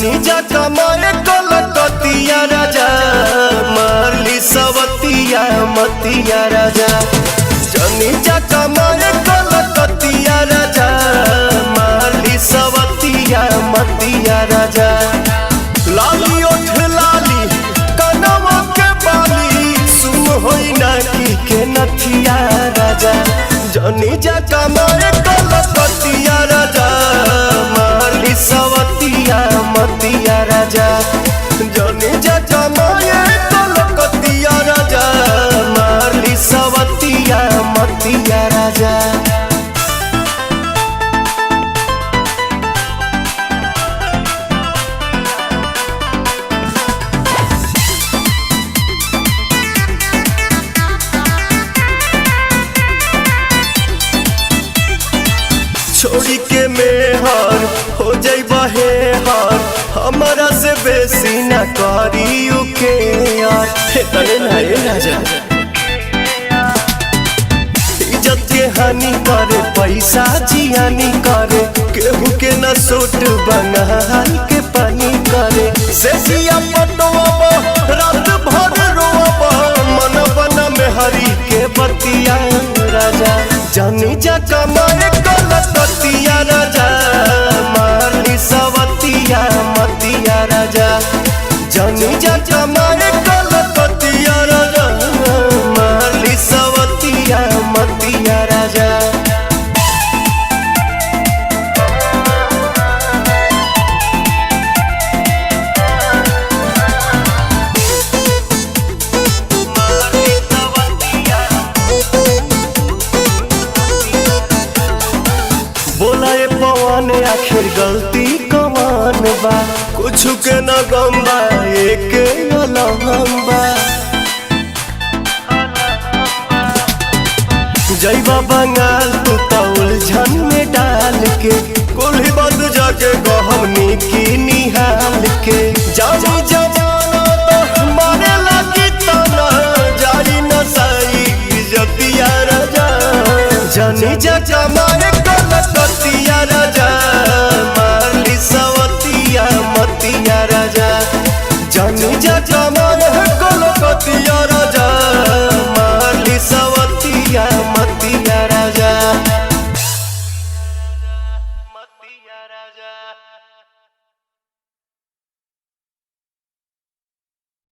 जनी जा कमाए कलकतिया राजा मारली सवतिया मतिया राजा जनी जा कमाए कलकतिया राजा मारली सवतिया मतिया राजा लाली ओठ लाली कनवा के बाली सुन होई ना के नथिया राजा जनी जा कमाए कलकतिया राजा मारली सवतिया मतिया राजा जनी जा कमाए कलकतिया राजा मारली सवतिया मतिया राजा। छोड़ी के मेहर हो जाई बहे हर हमारा से बेसी न करियो के यार तने नाये राजा इज्जत के हानि करे पैसा जियानी करे केहू के न सोट बंगाल के पानी करे सेसिया पटवा रात भर रोवा मन बना में हरी के बतिया राजा जनी जा कमाए कलकतिया राजा मारली सवतिया मतिया राजा जनी जा कमाए कलकतिया राजा मारली सवतिया मतिया राजा। बोला ये पवन आखिर गलती कमान बा कुछ के न गम्बा एक अलहम्बा जैबा बंगाल तू तो उलझन में डाल के कोल्ही बद जाके गहमनी की निहाल के जानी जा